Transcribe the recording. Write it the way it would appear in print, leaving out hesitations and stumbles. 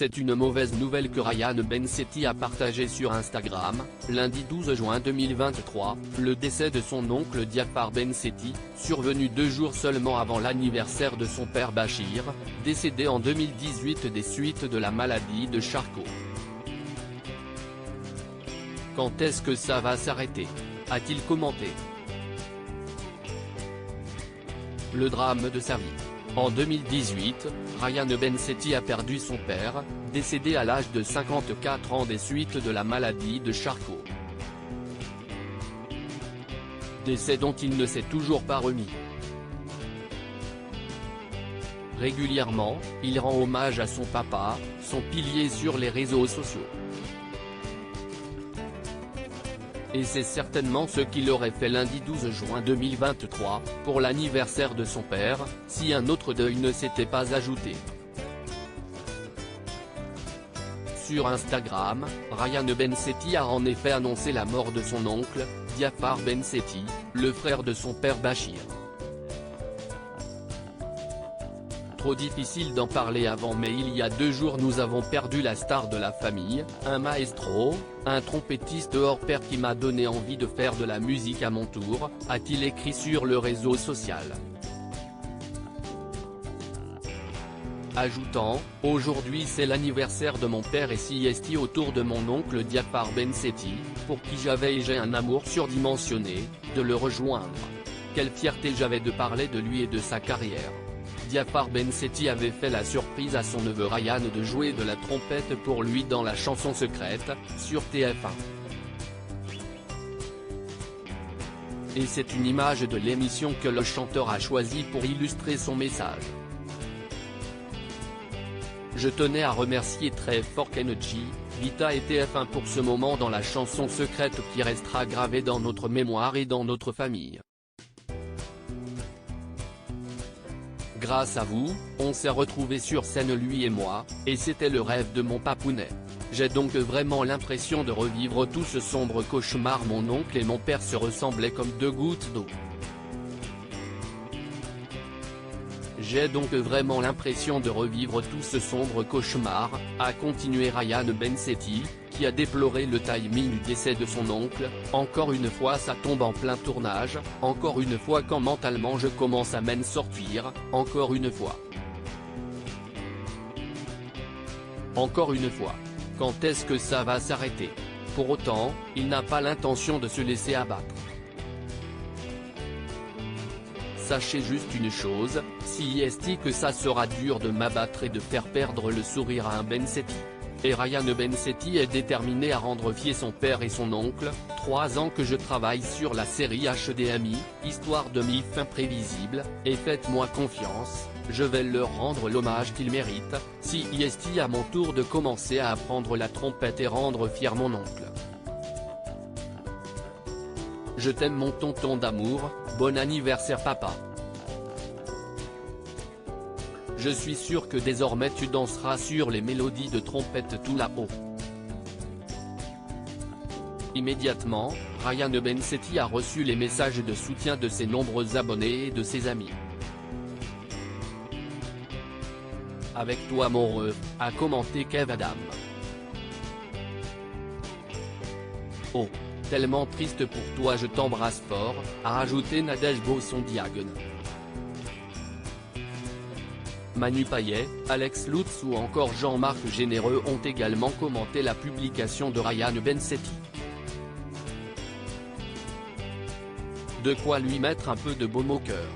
C'est une mauvaise nouvelle que Ryan Bensetti a partagée sur Instagram, lundi 12 juin 2023, le décès de son oncle Diafar Bensetti, survenu 2 jours seulement avant l'anniversaire de son père Bachir, décédé en 2018 des suites de la maladie de Charcot. Quand est-ce que ça va s'arrêter ? A-t-il commenté. Le drame de sa vie. En 2018, Ryan Bensetti a perdu son père, décédé à l'âge de 54 ans des suites de la maladie de Charcot. Décès dont il ne s'est toujours pas remis. Régulièrement, il rend hommage à son papa, son pilier sur les réseaux sociaux. Et c'est certainement ce qu'il aurait fait lundi 12 juin 2023, pour l'anniversaire de son père, si un autre deuil ne s'était pas ajouté. Sur Instagram, Ryan Bensetti a en effet annoncé la mort de son oncle, Diafar Bensetti, le frère de son père Bachir. Trop difficile d'en parler avant, mais il y a 2 jours nous avons perdu la star de la famille, un maestro, un trompettiste hors pair qui m'a donné envie de faire de la musique à mon tour, a-t-il écrit sur le réseau social. Ajoutant, aujourd'hui c'est l'anniversaire de mon père et siesti autour de mon oncle Diafar Bensetti, pour qui j'avais et j'ai un amour surdimensionné, de le rejoindre. Quelle fierté j'avais de parler de lui et de sa carrière. Diafar Bensetti avait fait la surprise à son neveu Ryan de jouer de la trompette pour lui dans la chanson secrète, sur TF1. Et c'est une image de l'émission que le chanteur a choisie pour illustrer son message. Je tenais à remercier très fort Kenji, Vita et TF1 pour ce moment dans la chanson secrète qui restera gravé dans notre mémoire et dans notre famille. Grâce à vous, on s'est retrouvés sur scène lui et moi, et c'était le rêve de mon papounet. J'ai donc vraiment l'impression de revivre tout ce sombre cauchemar. Mon oncle et mon père se ressemblaient comme 2 gouttes d'eau. J'ai donc vraiment l'impression de revivre tout ce sombre cauchemar, a continué Ryan Bensetti, qui a déploré le timing du décès de son oncle. Encore une fois ça tombe en plein tournage, encore une fois quand mentalement je commence à m'en sortir, encore une fois. Encore une fois. Quand est-ce que ça va s'arrêter? Pour autant, il n'a pas l'intention de se laisser abattre. Sachez juste une chose, siesti que ça sera dur de m'abattre et de faire perdre le sourire à un Bensetti. Et Ryan Bensetti est déterminé à rendre fier son père et son oncle. 3 ans que je travaille sur la série HDMI, histoire de MIF imprévisible, et faites-moi confiance, je vais leur rendre l'hommage qu'ils méritent. Siesti à mon tour de commencer à apprendre la trompette et rendre fier mon oncle. Je t'aime mon tonton d'amour, bon anniversaire papa. Je suis sûr que désormais tu danseras sur les mélodies de trompette tout là-haut. Immédiatement, Ryan Bensetti a reçu les messages de soutien de ses nombreux abonnés et de ses amis. Avec toi mon ref, a commenté Kev Adam. Oh, tellement triste pour toi, je t'embrasse fort, a rajouté Nadège Bosson-Diagne. Manu Payet, Alex Lutz ou encore Jean-Marc Généreux ont également commenté la publication de Ryan Bensetti. De quoi lui mettre un peu de baume au cœur.